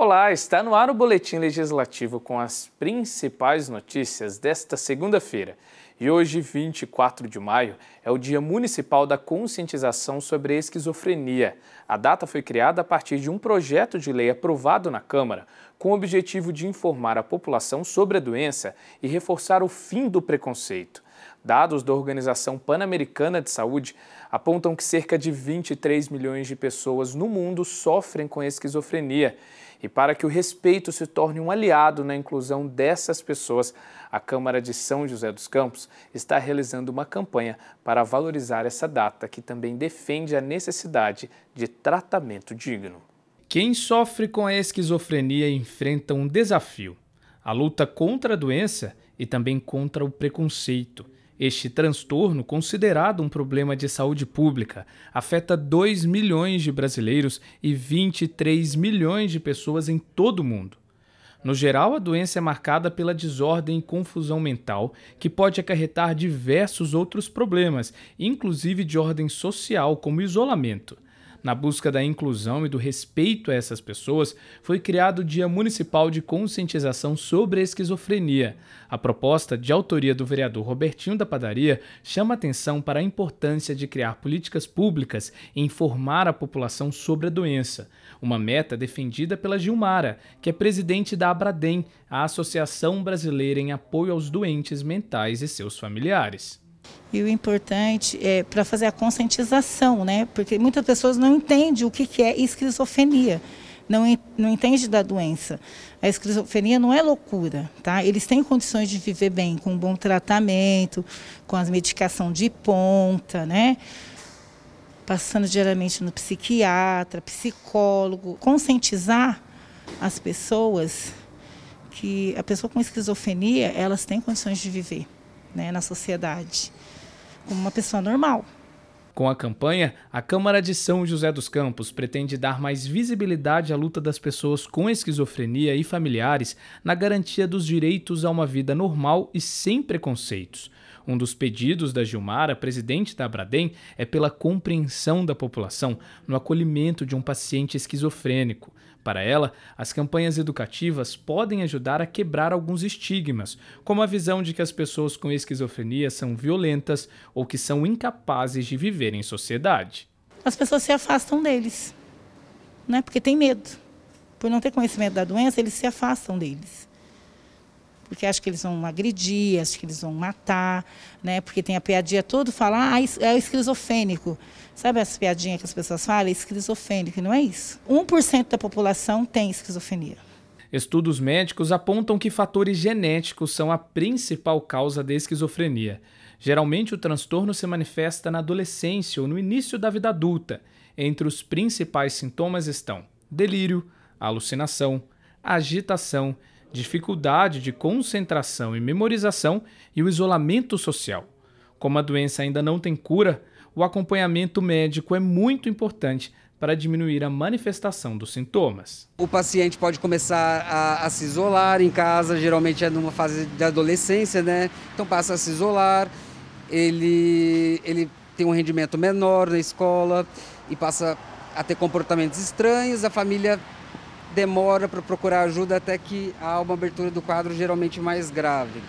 Olá, está no ar o Boletim Legislativo com as principais notícias desta segunda-feira. E hoje, 24 de maio, é o Dia Municipal da Conscientização sobre a Esquizofrenia. A data foi criada a partir de um projeto de lei aprovado na Câmara com o objetivo de informar a população sobre a doença e reforçar o fim do preconceito. Dados da Organização Pan-Americana de Saúde apontam que cerca de 23 milhões de pessoas no mundo sofrem com esquizofrenia. E para que o respeito se torne um aliado na inclusão dessas pessoas, a Câmara de São José dos Campos está realizando uma campanha para valorizar essa data, que também defende a necessidade de tratamento digno. Quem sofre com a esquizofrenia enfrenta um desafio: a luta contra a doença e também contra o preconceito. Este transtorno, considerado um problema de saúde pública, afeta 2 milhões de brasileiros e 23 milhões de pessoas em todo o mundo. No geral, a doença é marcada pela desordem e confusão mental, que pode acarretar diversos outros problemas, inclusive de ordem social, como isolamento. Na busca da inclusão e do respeito a essas pessoas, foi criado o Dia Municipal de Conscientização sobre a Esquizofrenia. A proposta, de autoria do vereador Robertinho da Padaria, chama atenção para a importância de criar políticas públicas e informar a população sobre a doença. Uma meta defendida pela Gilmara, que é presidente da Abradem, a Associação Brasileira em Apoio aos Doentes Mentais e seus familiares. E o importante é para fazer a conscientização, né? Porque muitas pessoas não entendem o que é esquizofrenia, não entendem da doença. A esquizofrenia não é loucura, tá? Eles têm condições de viver bem, com um bom tratamento, com as medicação de ponta, né? Passando diariamente no psiquiatra, psicólogo. Conscientizar as pessoas que a pessoa com esquizofrenia, elas têm condições de viver, né, na sociedade, como uma pessoa normal. Com a campanha, a Câmara de São José dos Campos pretende dar mais visibilidade à luta das pessoas com esquizofrenia e familiares na garantia dos direitos a uma vida normal e sem preconceitos. Um dos pedidos da Gilmara, presidente da Abradem, é pela compreensão da população no acolhimento de um paciente esquizofrênico. Para ela, as campanhas educativas podem ajudar a quebrar alguns estigmas, como a visão de que as pessoas com esquizofrenia são violentas ou que são incapazes de viver em sociedade. As pessoas se afastam deles, né? Porque tem medo. Por não ter conhecimento da doença, eles se afastam deles. Porque acham que eles vão agredir, acham que eles vão matar, né? Porque tem a piadinha toda, fala, é o esquizofrênico. Sabe as piadinhas que as pessoas falam? É esquizofrênico, não é isso. 1% da população tem esquizofrenia. Estudos médicos apontam que fatores genéticos são a principal causa da esquizofrenia. Geralmente, o transtorno se manifesta na adolescência ou no início da vida adulta. Entre os principais sintomas estão delírio, alucinação, agitação, dificuldade de concentração e memorização e o isolamento social. Como a doença ainda não tem cura, o acompanhamento médico é muito importante para diminuir a manifestação dos sintomas. O paciente pode começar a se isolar em casa, geralmente é numa fase de adolescência, né? Então passa a se isolar, ele tem um rendimento menor na escola e passa a ter comportamentos estranhos, a família demora para procurar ajuda até que há uma abertura do quadro geralmente mais grave.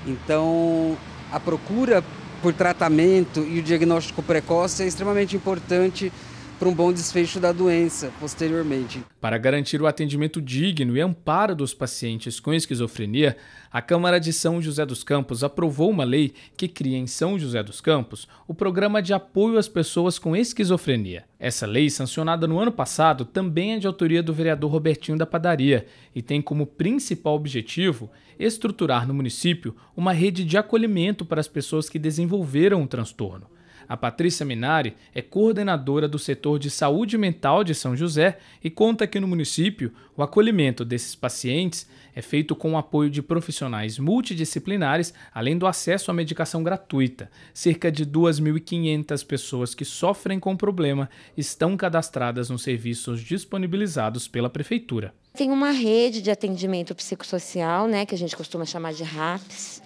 Então, a procura por tratamento e o diagnóstico precoce é extremamente importante para um bom desfecho da doença posteriormente. Para garantir o atendimento digno e amparo dos pacientes com esquizofrenia, a Câmara de São José dos Campos aprovou uma lei que cria em São José dos Campos o Programa de Apoio às Pessoas com Esquizofrenia. Essa lei, sancionada no ano passado, também é de autoria do vereador Robertinho da Padaria e tem como principal objetivo estruturar no município uma rede de acolhimento para as pessoas que desenvolveram o transtorno. A Patrícia Minari é coordenadora do setor de saúde mental de São José e conta que no município o acolhimento desses pacientes é feito com o apoio de profissionais multidisciplinares, além do acesso à medicação gratuita. Cerca de 2.500 pessoas que sofrem com o problema estão cadastradas nos serviços disponibilizados pela Prefeitura. Tem uma rede de atendimento psicossocial, né, que a gente costuma chamar de RAPS,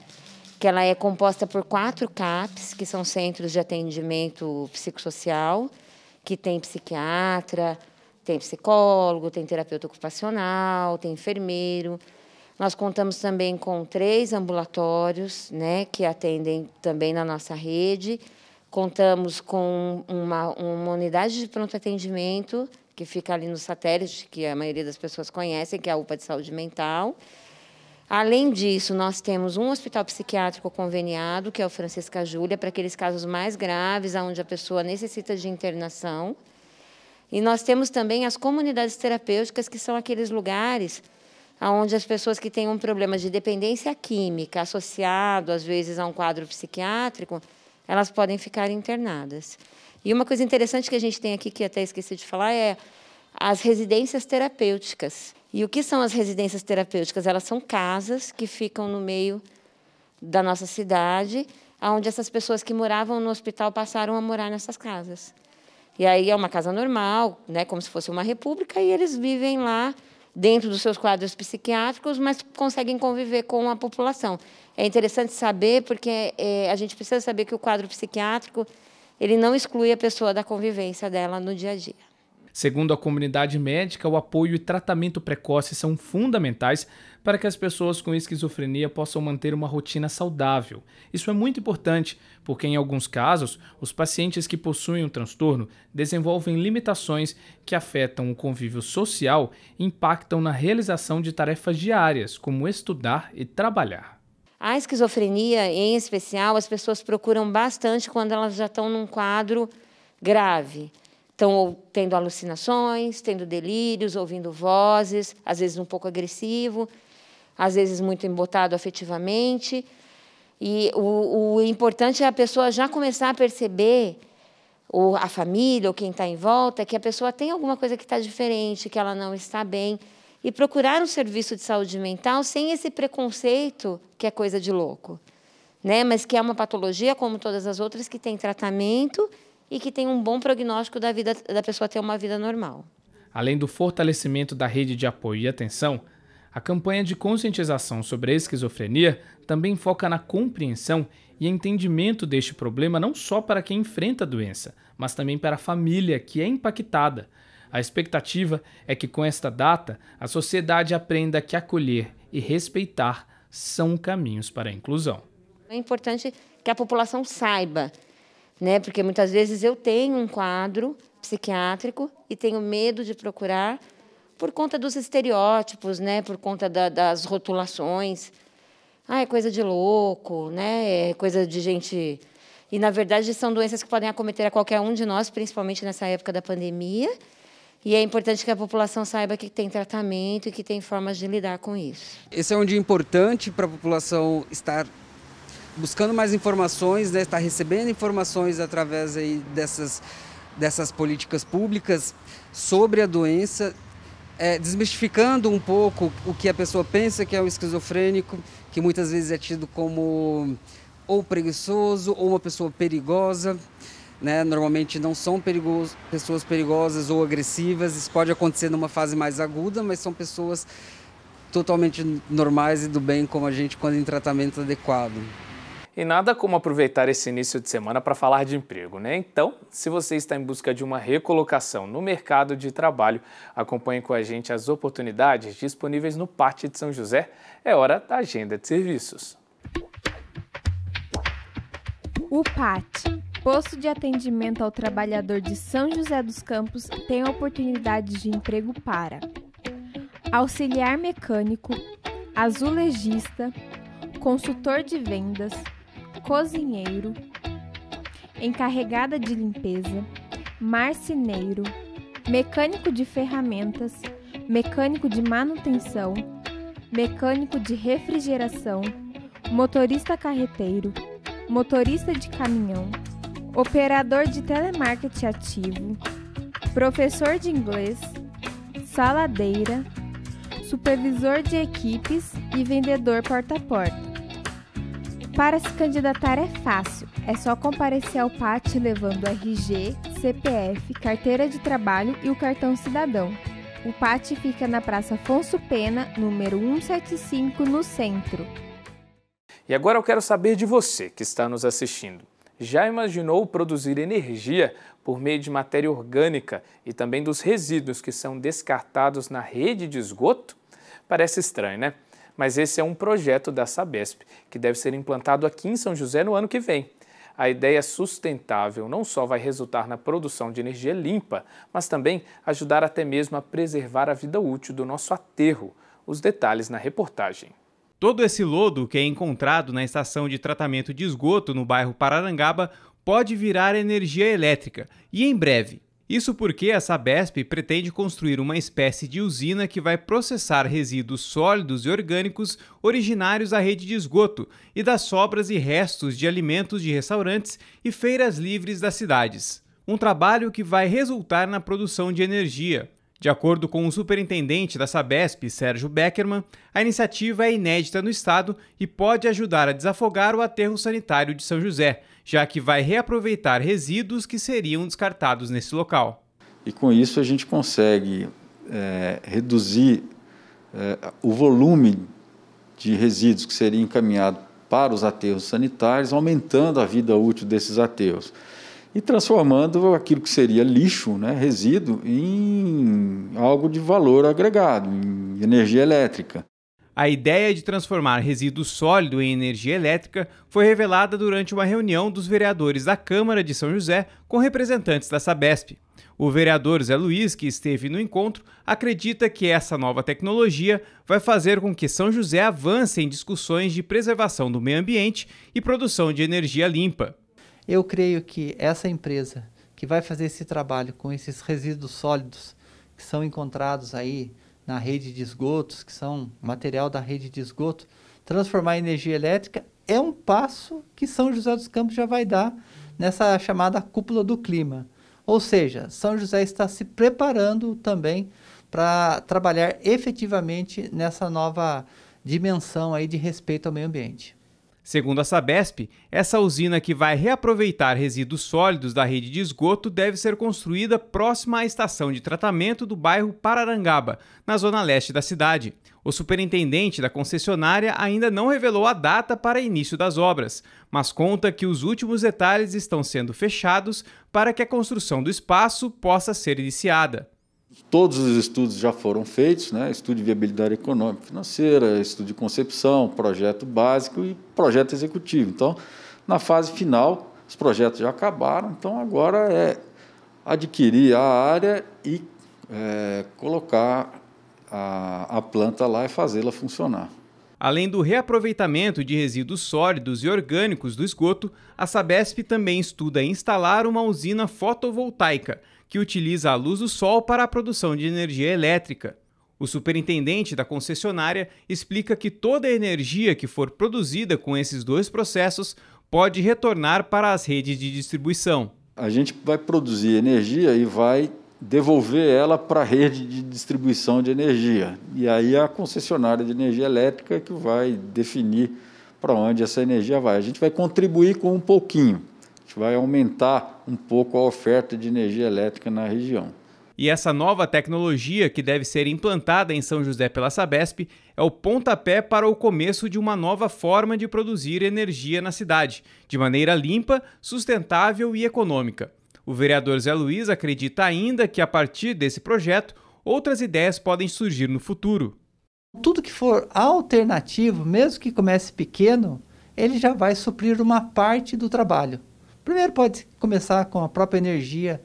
que ela é composta por 4 CAPs, que são Centros de Atendimento Psicossocial, que tem psiquiatra, Tem psicólogo, tem terapeuta ocupacional, tem enfermeiro. Nós contamos também com 3 ambulatórios, né, que atendem também na nossa rede. Contamos com uma unidade de pronto atendimento, que fica ali no satélite, que a maioria das pessoas conhecem, que é a UPA de Saúde Mental. Além disso, nós temos um hospital psiquiátrico conveniado, que é o Francisca Júlia, para aqueles casos mais graves, onde a pessoa necessita de internação. E nós temos também as comunidades terapêuticas, que são aqueles lugares onde as pessoas que têm um problema de dependência química associado, às vezes, a um quadro psiquiátrico, elas podem ficar internadas. E uma coisa interessante que a gente tem aqui, que até esqueci de falar, é as residências terapêuticas. E o que são as residências terapêuticas? Elas são casas que ficam no meio da nossa cidade, onde essas pessoas que moravam no hospital passaram a morar nessas casas. E aí é uma casa normal, né, como se fosse uma república, e eles vivem lá dentro dos seus quadros psiquiátricos, mas conseguem conviver com a população. É interessante saber, porque a gente precisa saber que o quadro psiquiátrico ele não exclui a pessoa da convivência dela no dia a dia. Segundo a comunidade médica, o apoio e tratamento precoce são fundamentais para que as pessoas com esquizofrenia possam manter uma rotina saudável. Isso é muito importante, porque em alguns casos, os pacientes que possuem um transtorno desenvolvem limitações que afetam o convívio social e impactam na realização de tarefas diárias, como estudar e trabalhar. A esquizofrenia, em especial, as pessoas procuram bastante quando elas já estão num quadro grave. Estão tendo alucinações, tendo delírios, ouvindo vozes, às vezes um pouco agressivo, às vezes muito embotado afetivamente. E o importante é a pessoa já começar a perceber, ou a família, ou quem está em volta, que a pessoa tem alguma coisa que está diferente, que ela não está bem, e procurar um serviço de saúde mental sem esse preconceito que é coisa de louco, né? Mas que é uma patologia, como todas as outras, que tem tratamento e que tem um bom prognóstico da vida da pessoa ter uma vida normal. Além do fortalecimento da rede de apoio e atenção, a campanha de conscientização sobre a esquizofrenia também foca na compreensão e entendimento deste problema não só para quem enfrenta a doença, mas também para a família que é impactada. A expectativa é que com esta data, a sociedade aprenda que acolher e respeitar são caminhos para a inclusão. É importante que a população saiba, né? Porque muitas vezes eu tenho um quadro psiquiátrico e tenho medo de procurar por conta dos estereótipos, né? Por conta das rotulações. É coisa de louco, né? É coisa de gente... E, na verdade, são doenças que podem acometer a qualquer um de nós, principalmente nessa época da pandemia. E é importante que a população saiba que tem tratamento e que tem formas de lidar com isso. Esse é um dia importante para a população estar buscando mais informações, né, estar recebendo informações através aí dessas políticas públicas sobre a doença, desmistificando um pouco o que a pessoa pensa que é o esquizofrênico, que muitas vezes é tido como ou preguiçoso ou uma pessoa perigosa, né? Normalmente não são pessoas perigosas ou agressivas, isso pode acontecer numa fase mais aguda, mas são pessoas totalmente normais e do bem como a gente quando em tratamento adequado. E nada como aproveitar esse início de semana para falar de emprego, né? Então, se você está em busca de uma recolocação no mercado de trabalho, acompanhe com a gente as oportunidades disponíveis no PAT de São José. É hora da agenda de serviços. O PAT, Posto de Atendimento ao Trabalhador de São José dos Campos, tem oportunidades de emprego para auxiliar mecânico, azulejista, consultor de vendas, cozinheiro, encarregada de limpeza, marceneiro, mecânico de ferramentas, mecânico de manutenção, mecânico de refrigeração, motorista carreteiro, motorista de caminhão, operador de telemarketing ativo, professor de inglês, saladeira, supervisor de equipes e vendedor porta-a-porta. Para se candidatar é fácil, é só comparecer ao PAT levando RG, CPF, carteira de trabalho e o cartão cidadão. O PAT fica na Praça Afonso Pena, número 175, no centro. E agora eu quero saber de você que está nos assistindo. Já imaginou produzir energia por meio de matéria orgânica e também dos resíduos que são descartados na rede de esgoto? Parece estranho, né? Mas esse é um projeto da Sabesp, que deve ser implantado aqui em São José no ano que vem. A ideia sustentável não só vai resultar na produção de energia limpa, mas também ajudar até mesmo a preservar a vida útil do nosso aterro. Os detalhes na reportagem. Todo esse lodo que é encontrado na estação de tratamento de esgoto no bairro Pararangaba pode virar energia elétrica, e em breve. Isso porque a Sabesp pretende construir uma espécie de usina que vai processar resíduos sólidos e orgânicos originários da rede de esgoto e das sobras e restos de alimentos de restaurantes e feiras livres das cidades. Um trabalho que vai resultar na produção de energia. De acordo com o superintendente da Sabesp, Sérgio Beckerman, a iniciativa é inédita no estado e pode ajudar a desafogar o aterro sanitário de São José, já que vai reaproveitar resíduos que seriam descartados nesse local. E com isso a gente consegue reduzir o volume de resíduos que seria encaminhado para os aterros sanitários, aumentando a vida útil desses aterros e transformando aquilo que seria lixo, né, resíduo, em algo de valor agregado, em energia elétrica. A ideia de transformar resíduo sólido em energia elétrica foi revelada durante uma reunião dos vereadores da Câmara de São José com representantes da Sabesp. O vereador Zé Luiz, que esteve no encontro, acredita que essa nova tecnologia vai fazer com que São José avance em discussões de preservação do meio ambiente e produção de energia limpa. Eu creio que essa empresa que vai fazer esse trabalho com esses resíduos sólidos que são encontrados aí na rede de esgotos, que são material da rede de esgoto, transformar em energia elétrica é um passo que São José dos Campos já vai dar nessa chamada cúpula do clima. Ou seja, São José está se preparando também para trabalhar efetivamente nessa nova dimensão aí de respeito ao meio ambiente. Segundo a Sabesp, essa usina que vai reaproveitar resíduos sólidos da rede de esgoto deve ser construída próxima à estação de tratamento do bairro Pararangaba, na zona leste da cidade. O superintendente da concessionária ainda não revelou a data para início das obras, mas conta que os últimos detalhes estão sendo fechados para que a construção do espaço possa ser iniciada. Todos os estudos já foram feitos, né? Estudo de viabilidade econômica e financeira, estudo de concepção, projeto básico e projeto executivo. Então, na fase final, os projetos já acabaram, então agora é adquirir a área e colocar a planta lá e fazê-la funcionar. Além do reaproveitamento de resíduos sólidos e orgânicos do esgoto, a Sabesp também estuda instalar uma usina fotovoltaica, que utiliza a luz do sol para a produção de energia elétrica. O superintendente da concessionária explica que toda a energia que for produzida com esses dois processos pode retornar para as redes de distribuição. A gente vai produzir energia e vai devolver ela para a rede de distribuição de energia. E aí a concessionária de energia elétrica é que vai definir para onde essa energia vai. A gente vai contribuir com um pouquinho. A gente vai aumentar um pouco a oferta de energia elétrica na região. E essa nova tecnologia que deve ser implantada em São José pela Sabesp é o pontapé para o começo de uma nova forma de produzir energia na cidade, de maneira limpa, sustentável e econômica. O vereador Zé Luiz acredita ainda que, a partir desse projeto, outras ideias podem surgir no futuro. Tudo que for alternativo, mesmo que comece pequeno, ele já vai suprir uma parte do trabalho. Primeiro pode começar com a própria energia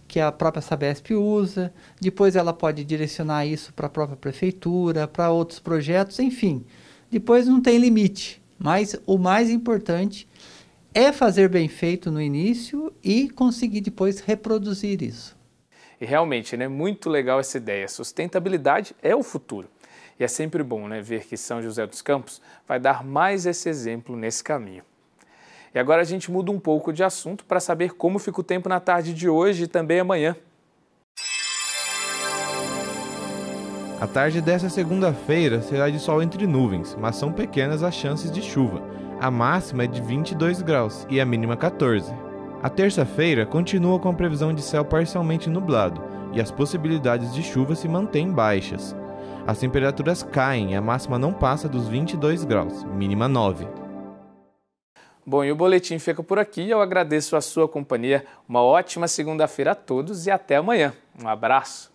que a própria Sabesp usa, depois ela pode direcionar isso para a própria prefeitura, para outros projetos, enfim. Depois não tem limite, mas o mais importante é fazer bem feito no início e conseguir depois reproduzir isso. E realmente, né, muito legal essa ideia. Sustentabilidade é o futuro. E é sempre bom, né, ver que São José dos Campos vai dar mais esse exemplo nesse caminho. E agora a gente muda um pouco de assunto para saber como fica o tempo na tarde de hoje e também amanhã. A tarde desta segunda-feira será de sol entre nuvens, mas são pequenas as chances de chuva. A máxima é de 22 graus e a mínima 14. A terça-feira continua com a previsão de céu parcialmente nublado e as possibilidades de chuva se mantêm baixas. As temperaturas caem e a máxima não passa dos 22 graus, mínima 9. Bom, e o boletim fica por aqui. Eu agradeço a sua companhia. Uma ótima segunda-feira a todos e até amanhã. Um abraço.